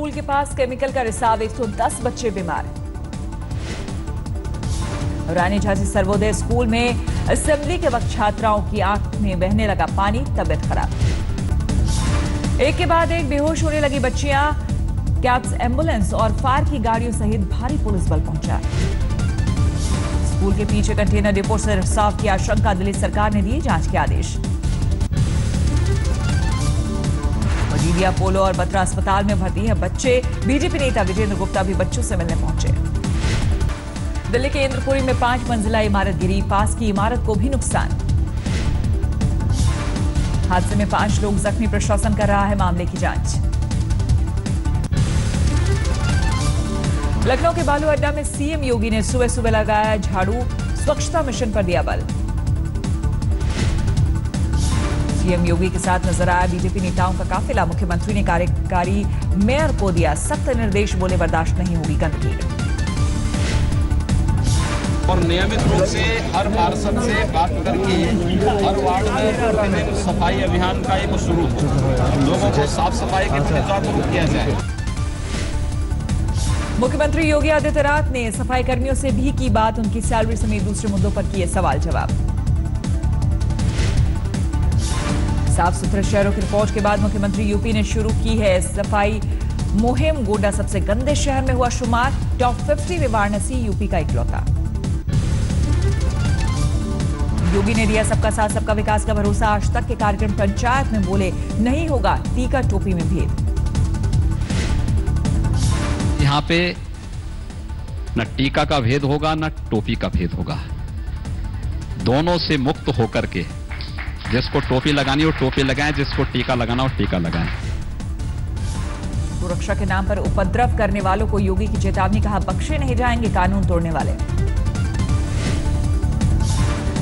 School के पास chemical का रिसाव, 110 बच्चे बीमार। रानी झांसी सर्वोदय स्कूल में असेंबली के वक्त छात्राओं की आंख में बहने लगा पानी, तबियत खराब। एक के बाद एक बेहोश होने लगी बच्चियां। कैप्स एम्बुलेंस और फायर की गाड़ियों सहित भारी पुलिस बल पहुंचा। स्कूल के पीछे कंटेनर डिपो से रिसाव की आशंका, दिल्ली सरकार ने दिए जांच के आदेश। मजीदिया, पोलो और बत्रा अस्पताल में भर्ती हैं बच्चे। बीजेपी नेता विजेंद्र गुप्ता भी बच्चों से मिलने पहुंचे। दिल्ली के इंद्रपुरी में 5 मंजिला इमारत गिरी, पास की इमारत को भी नुकसान। हादसे में 5 लोग जख्मी, प्रशासन कर रहा है मामले की जांच। लखनऊ के बालू अड्डा में सीएम योगी ने सुबह सुबह लगाया झाड़ू, स्वच्छता मिशन पर दिया बल। सीएम योगी के साथ नजर आया बीजेपी नेताओं का काफिला। मुख्यमंत्री ने कार्यकारी मेयर को दिया सख्त निर्देश, बोले बर्दाश्त नहीं होगी गंदगी। और नियमित रूप से हर पार्षद से बात करके हर वार्ड में प्रतिदिन सफाई अभियान का एक शुरू हो, लोगों को साफ सफाई के प्रति जागरूक किया जाए। मुख्यमंत्री योगी आदित्यनाथ ने सफाई कर्मियों से भी की बात, उनकी सैलरी समेत दूसरे मुद्दों पर किए सवाल जवाब। साफ सुथरे शहरों की रिपोर्ट के बाद मुख्यमंत्री यूपी ने शुरू की है सफाई मुहिम। गोड्डा सबसे गंदे शहर में हुआ शुमार, टॉप 50 में वाराणसी यूपी का इकलौता। योगी ने दिया सबका साथ सबका विकास का भरोसा। आज तक के कार्यक्रम पंचायत में बोले नहीं होगा टीका टोपी में भेद। यहाँ पे न टीका का भेद होगा न टोपी का भेद होगा। दोनों से मुक्त होकर के जिसको टोपी लगानी हो टोपी लगाएं, जिसको टीका लगाना हो टीका लगाएं। सुरक्षा के नाम पर उपद्रव करने वालों को योगी की चेतावनी, कहा बख्शे नहीं जाएंगे कानून तोड़ने वाले।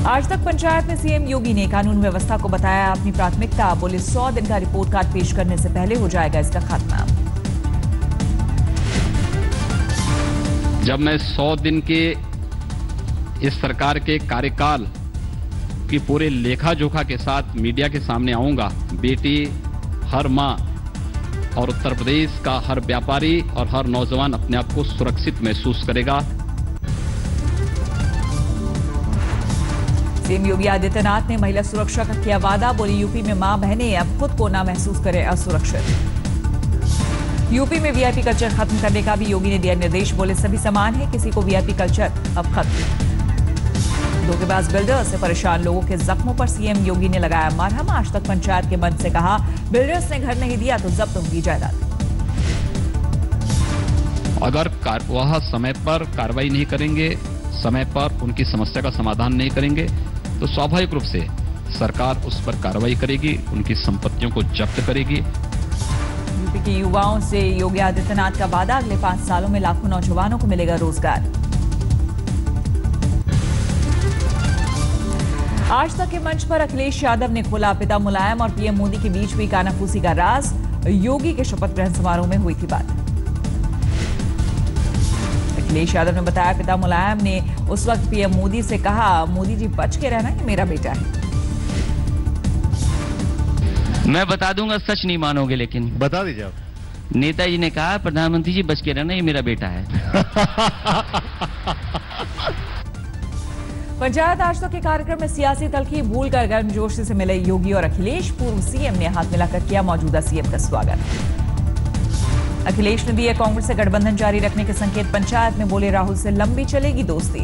आज तक पंचायत में सीएम योगी ने कानून व्यवस्था को बताया अपनी प्राथमिकता, बोले 100 दिन का रिपोर्ट कार्ड पेश करने से पहले हो जाएगा इसका खात्मा। जब मैं 100 दिन के इस सरकार के कार्यकाल की पूरे लेखा जोखा के साथ मीडिया के सामने आऊंगा, बेटी, हर मां और उत्तर प्रदेश का हर व्यापारी और हर नौजवान अपने आप को सुरक्षित महसूस करेगा। सीएम योगी आदित्यनाथ ने महिला सुरक्षा का किया वादा, बोली यूपी में मां बहनें अब खुद को ना महसूस करें असुरक्षित। यूपी में वीआईपी कल्चर खत्म करने का भी योगी ने दिया निर्देश, बोले सभी समान है, किसी को वीआईपी कल्चर अब खत्म। धोखेबाज बिल्डर्स से परेशान लोगों के जख्मों पर सीएम योगी ने लगाया मरहम। आज तक पंचायत के मंच से कहा बिल्डर्स ने घर नहीं दिया तो जब्त होगी जायदाद। अगर वह समय पर कार्रवाई नहीं करेंगे, समय पर उनकी समस्या का समाधान नहीं करेंगे तो स्वाभाविक रूप से सरकार उस पर कार्रवाई करेगी, उनकी संपत्तियों को जब्त करेगी। यूपी के युवाओं से योगी आदित्यनाथ का वादा, अगले 5 सालों में लाखों नौजवानों को मिलेगा रोजगार। आज तक के मंच पर अखिलेश यादव ने खोला पिता मुलायम और पीएम मोदी के बीच हुई कानाफूसी का राज। योगी के शपथ ग्रहण समारोह में हुई थी बात। अखिलेश यादव ने बताया पिता मुलायम ने उस वक्त पीएम मोदी से कहा, मोदी जी बच के रहना, ये मेरा बेटा है। मैं बता दूंगा, सच नहीं मानोगे लेकिन बता दीजिए आप। नेताजी ने कहा प्रधानमंत्री जी बच के रहना, ये मेरा बेटा है। पंचायत आज तक के कार्यक्रम में सियासी तलखी भूलकर गर्मजोशी से मिले योगी और अखिलेश। पूर्व सीएम ने हाथ मिलाकर किया मौजूदा सीएम का स्वागत। अखिलेश ने दिए कांग्रेस से गठबंधन जारी रखने के संकेत। पंचायत में बोले राहुल से लंबी चलेगी दोस्ती।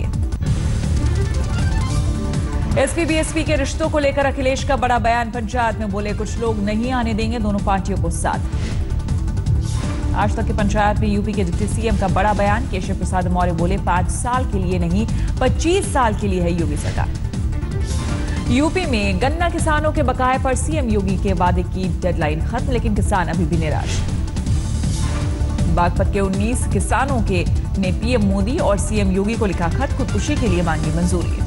एसपी बीएसपी के रिश्तों को लेकर अखिलेश का बड़ा बयान। पंचायत में बोले कुछ लोग नहीं आने देंगे दोनों पार्टियों को साथ। आज तक की पंचायत में यूपी के डिप्टी सीएम का बड़ा बयान। केशव प्रसाद मौर्य बोले 5 साल के लिए नहीं 25 साल के लिए है योगी सरकार। यूपी में गन्ना किसानों के बकाये पर सीएम योगी के वादे की डेडलाइन खत्म, लेकिन किसान अभी भी निराश। बागपत के 19 किसानों के ने पीएम मोदी और सीएम योगी को लिखा खत, खुदकुशी के लिए मांगी मंजूरी।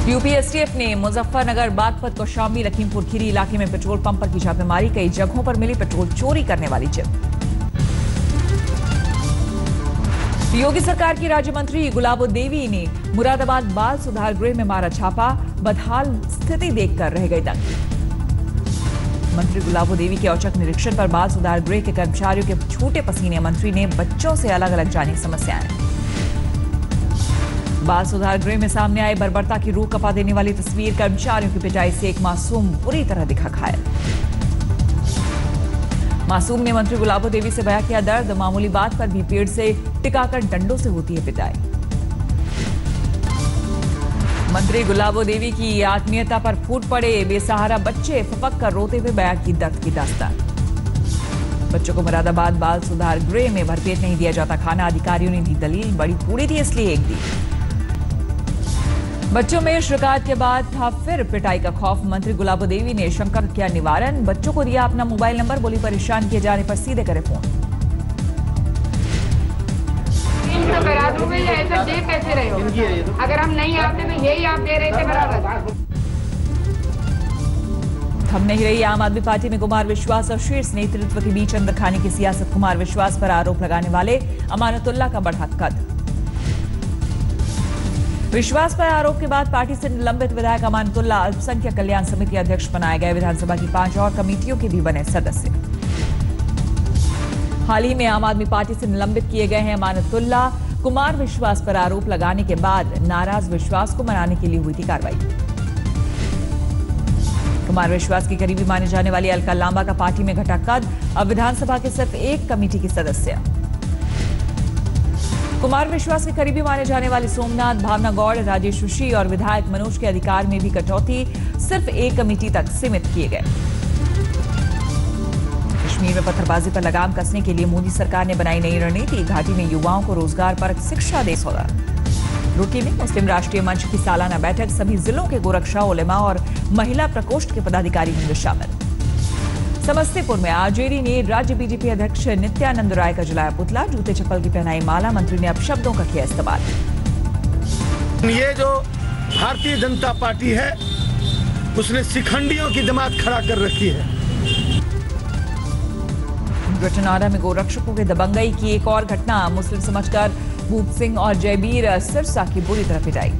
यूपी एसटीएफ ने मुजफ्फरनगर, बागपत, कौशाम्बी, लखीमपुर खीरी इलाके में पेट्रोल पंप पर की छापेमारी। कई जगहों पर मिली पेट्रोल चोरी करने वाली चिप। योगी सरकार की राज्य मंत्री गुलाबोदेवी ने मुरादाबाद बाल सुधार गृह में मारा छापा। बदहाल स्थिति देखकर रह गई दंग। मंत्री गुलाबो देवी के औचक निरीक्षण पर बाल सुधार गृह के कर्मचारियों के छूटे पसीने। मंत्री ने बच्चों से अलग अलग जानी समस्याएं। बाल सुधार गृह में सामने आई बर्बरता की रूह कपा देने वाली तस्वीर। कर्मचारियों की पिटाई से एक मासूम बुरी तरह दिखा घायल। मासूम ने मंत्री गुलाबो देवी से बयां किया दर्द। मामूली बात पर भी पेड़ से टिकाकर डंडों से होती है पिटाई। मंत्री गुलाबो देवी की आत्मीयता पर फूट पड़े बेसहारा बच्चे। फपक कर रोते हुए बयां की दर्द की दास्तान। बच्चों को मुरादाबाद बाल सुधार गृह में भरपेट नहीं दिया जाता खाना। अधिकारियों ने दी दलील, बड़ी थोड़ी थी इसलिए एक दी। बच्चों में शिकायत के बाद था फिर पिटाई का खौफ। मंत्री गुलाबो देवी ने शंका किया निवारण। बच्चों को दिया अपना मोबाइल नंबर। बोली परेशान किए जाने पर सीधे करे फोन। तो करा दूंगे या ऐसा दे कैसे रहे हो? अगर हम नहीं आते तो यही आप दे रहे थे बराबर। थम नहीं रही आम आदमी पार्टी में कुमार विश्वास और शीर्ष नेतृत्व के बीच अंदर खाने की सियासत। कुमार विश्वास पर आरोप लगाने वाले अमानतुल्लाह का बढ़ा कद। विश्वास पर आरोप के बाद पार्टी से निलंबित विधायक अमानतुल्लाह अल्पसंख्यक कल्याण समिति अध्यक्ष बनाए गए। विधानसभा की 5 और कमेटियों के भी बने सदस्य। हाल ही में आम आदमी पार्टी से निलंबित किए गए हैं अमानतुल्लाह। कुमार विश्वास पर आरोप लगाने के बाद नाराज विश्वास को मनाने के लिए हुई थी कार्रवाई। कुमार विश्वास की करीबी माने जाने वाली अलका लांबा का पार्टी में घटा कद। अब विधानसभा के सिर्फ एक कमेटी की सदस्य। कुमार विश्वास के करीबी माने जाने वाले सोमनाथ, भावना गौड़, राजेश ऋषि और विधायक मनोज के अधिकार में भी कटौती। सिर्फ एक कमेटी तक सीमित किए गए। कश्मीर में पत्थरबाजी पर लगाम कसने के लिए मोदी सरकार ने बनाई नई रणनीति। घाटी में युवाओं को रोजगार पर शिक्षा दे होगा। रुड़की में मुस्लिम राष्ट्रीय मंच की सालाना बैठक। सभी जिलों के गोरक्षा, उलेमा और महिला प्रकोष्ठ के पदाधिकारी होंगे शामिल। समस्तीपुर में आरजेडी ने राज्य बीजेपी अध्यक्ष नित्यानंद राय का जलाया पुतला। जूते चप्पल की पहनाई माला। मंत्री ने अपशब्दों का किया इस्तेमाल। ये जो भारतीय जनता पार्टी है उसने शिखंडियों की जमात खड़ा कर रखी है। ग्रेटर में गोरक्षकों के दबंगई की एक और घटना। मुस्लिम समझकर भूप सिंह और जयबीर सिरसा की बुरी तरह पिटाई।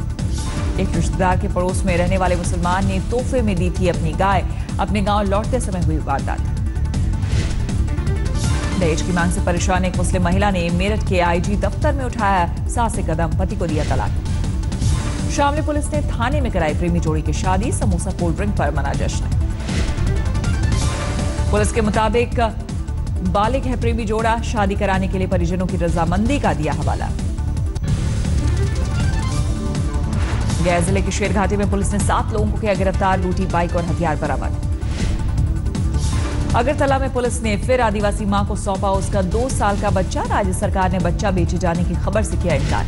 एक रिश्तेदार के पड़ोस में रहने वाले मुसलमान ने तोहफे में दी थी अपनी गाय। अपने गांव लौटते समय हुई वारदात। दहेज की मांग से परेशान एक मुस्लिम महिला ने मेरठ के आईजी दफ्तर में उठाया साहसिक कदम। पति को दिया तलाक। शामली पुलिस ने थाने में कराई प्रेमी जोड़ी की शादी। समोसा कोल्ड ड्रिंक पर मना जश्न। पुलिस के मुताबिक बालिग है प्रेमी जोड़ा। शादी कराने के लिए परिजनों की रजामंदी का दिया हवाला। गया जिले की शेरघाटी में पुलिस ने 7 लोगों को किया गिरफ्तार। लूटी बाइक और हथियार बरामद। अगरतला में पुलिस ने फिर आदिवासी मां को सौंपा उसका 2 साल का बच्चा। राज्य सरकार ने बच्चा बेचे जाने की खबर से किया इनकार।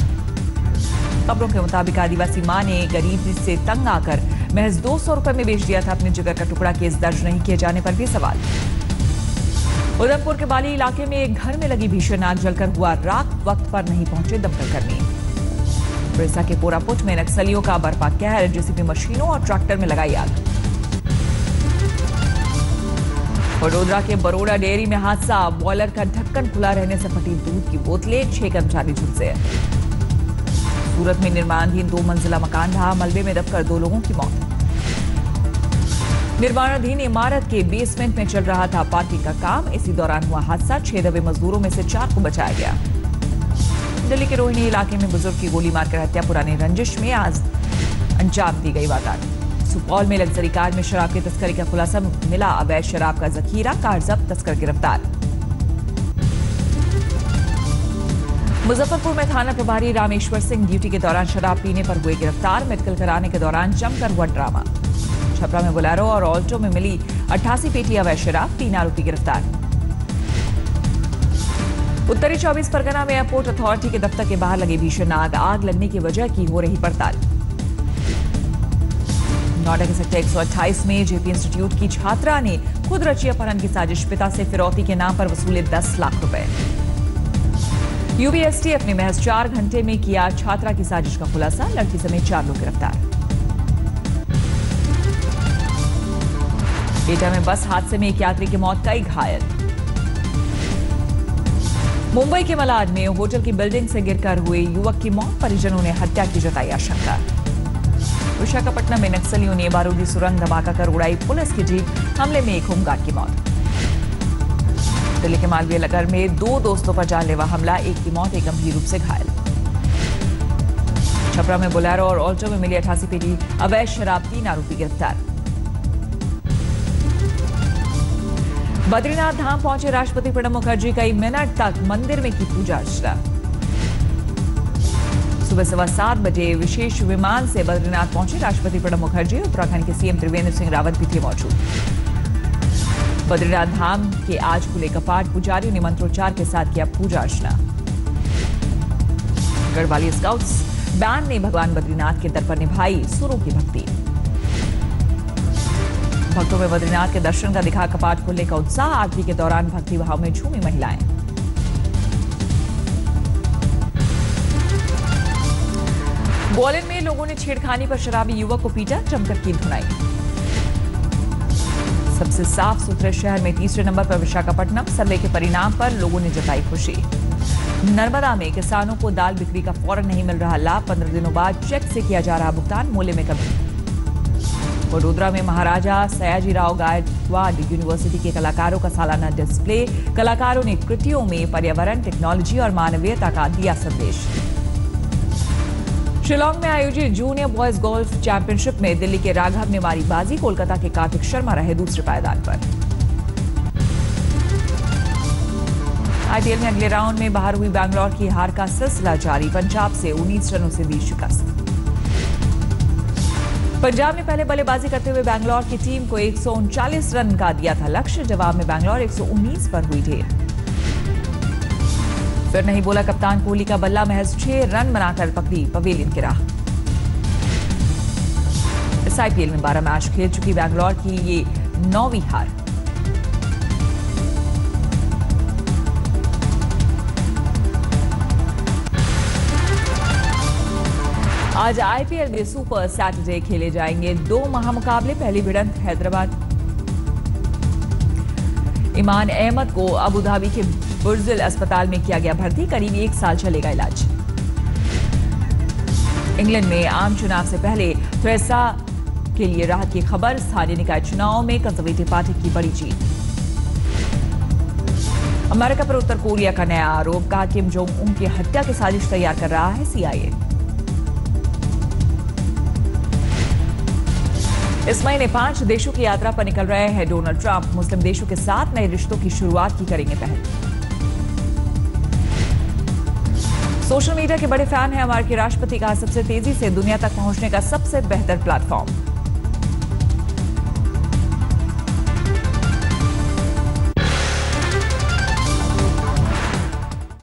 खबरों के मुताबिक आदिवासी मां ने गरीबी से तंग आकर महज 200 रुपए में बेच दिया था अपने जिगर का टुकड़ा। केस दर्ज नहीं किए जाने पर भी सवाल। उधमपुर के बाली इलाके में एक घर में लगी भीषण आग जलकर हुआ राख। वक्त पर नहीं पहुंचे दमकल कर्मी। बिरसा के कोरापुट में नक्सलियों का बर्पा कहर। जेसीबी मशीनों और ट्रैक्टर में लगाई आग। वडोदरा के बरोड़ा डेयरी में हादसा। बॉयलर का ढक्कन खुला रहने से फटी दूध की बोतलें। 6 कर्मचारी झुलसे। सूरत में निर्माणाधीन 2 मंजिला मकान ढहा। मलबे में दबकर 2 लोगों की मौत। निर्माणाधीन इमारत के बेसमेंट में चल रहा था पार्किंग का काम। इसी दौरान हुआ हादसा। 6 दबे मजदूरों में से 4 को बचाया गया। दिल्ली के रोहिणी इलाके में बुजुर्ग की गोली मारकर हत्या। पुरानी रंजिश में आज अंजाम दी गई वारदात। सुपौल में लग्जरी कार में शराब की तस्करी का खुलासा मिला। अवैध शराब का जखीरा। कार जब्त, तस्कर गिरफ्तार। मुजफ्फरपुर में थाना प्रभारी रामेश्वर सिंह ड्यूटी के दौरान शराब पीने पर हुए गिरफ्तार। मेडिकल कराने के दौरान जमकर हुआ ड्रामा। छपरा में बोलेरो और ऑल्टो में मिली 88 पेटी अवैध शराब। 3 आरोपी गिरफ्तार। उत्तरी 24 परगना में एयरपोर्ट अथॉरिटी के दफ्तर के बाहर लगी भीषण आग। आग लगने की वजह की हो रही पड़ताल। नोएडा के सेक्टर 128 में जेपी इंस्टीट्यूट की छात्रा ने खुद रची अपहरण की साजिश। पिता से फिरौती के नाम पर वसूले 10 लाख रुपए। यूबीएसटी ने महज 4 घंटे में किया छात्रा की साजिश का खुलासा। लड़की समेत 4 लोग गिरफ्तार। एटा में बस हादसे में एक यात्री की मौत, कई घायल। मुंबई के मलाड में होटल की बिल्डिंग से गिरकर हुए युवक की मौत। परिजनों ने हत्या की जताई आशंका। विशाखापट्टनम में नक्सलियों ने बारूदी सुरंग धमाका कर उड़ाई पुलिस की जीप, हमले में एक होमगार्ड की मौत। दिल्ली के मालवीय नगर में 2 दोस्तों पर जानलेवा हमला, एक की मौत, एक गंभीर रूप से घायल। छपरा में बोलेरो और ऑल्टो में मिली 88 पेटी अवैध शराब, 3 आरोपी गिरफ्तार। बद्रीनाथ धाम पहुंचे राष्ट्रपति प्रणब मुखर्जी, कई मिनट तक मंदिर में की पूजा अर्चना। सुबह 7:15 बजे विशेष विमान से बद्रीनाथ पहुंचे राष्ट्रपति प्रणब मुखर्जी, उत्तराखंड के सीएम त्रिवेंद्र सिंह रावत भी थे मौजूद। बद्रीनाथ धाम के आज खुले कपाट, पुजारियों ने मंत्रोच्चार के साथ किया पूजा अर्चना। गढ़वाली स्काउट्स बैंड ने भगवान बद्रीनाथ के दर पर निभाई सुरों की भक्ति। भक्तों में बद्रीनाथ के दर्शन का दिखा कपाट खुलने का उत्साह, आरती के दौरान भक्ति भाव में झूमी महिलाएं। ग्वालियर में लोगों ने छेड़खानी पर शराबी युवक को पीटा, जमकर की धुनाई। सबसे साफ सुथरे शहर में तीसरे नंबर पर विशाखापट्टनम, सर्वे के परिणाम पर लोगों ने जताई खुशी। नर्मदा में किसानों को दाल बिक्री का फौरन नहीं मिल रहा लाभ, 15 दिनों बाद चेक से किया जा रहा भुगतान, मूल्य में कमी। वडोदरा में महाराजा सयाजीराव गायकवाड़ यूनिवर्सिटी के कलाकारों का सालाना डिस्प्ले, कलाकारों ने कृतियों में पर्यावरण, टेक्नोलॉजी और मानवीयता का दिया संदेश। शिलांग में आयोजित जूनियर बॉयज गोल्फ चैंपियनशिप में दिल्ली के राघव ने मारी बाजी, कोलकाता के कार्तिक शर्मा रहे दूसरे पायदान पर। आईपीएल में अगले राउंड में बाहर हुई बैंगलोर की हार का सिलसिला जारी, पंजाब से 19 रनों से दी शिकस्त। पंजाब ने पहले बल्लेबाजी करते हुए बैंगलोर की टीम को 139 रन का दिया था लक्ष्य, जवाब में बैंगलोर 119 पर हुई ढेर। फिर नहीं बोला कप्तान कोहली का बल्ला, महज 6 रन बनाकर पकड़ी पवेलियन की राह। इस आईपीएल में 12 मैच खेल चुकी बैंगलोर की ये 9वीं हार। आज आईपीएल में सुपर सैटरडे खेले जाएंगे 2 महामुकाबले, पहली भिड़ंत हैदराबाद। ईमान अहमद को अबू धाबी के बुर्जिल अस्पताल में किया गया भर्ती, करीब 1 साल चलेगा इलाज। इंग्लैंड में आम चुनाव से पहले थ्रेसा के लिए राहत की खबर, स्थानीय निकाय चुनाव में कंजर्वेटिव पार्टी की बड़ी जीत। अमेरिका पर उत्तर कोरिया का नया आरोप, कहा किम जोंग उन की हत्या की साजिश तैयार कर रहा है सीआईए। इस महीने 5 देशों की यात्रा पर निकल रहे हैं डोनाल्ड ट्रंप, मुस्लिम देशों के साथ नए रिश्तों की शुरुआत की करेंगे पहल। सोशल मीडिया के बड़े फैन हैं अमेरिकी राष्ट्रपति, का सबसे तेजी से दुनिया तक पहुंचने का सबसे बेहतर प्लेटफॉर्म।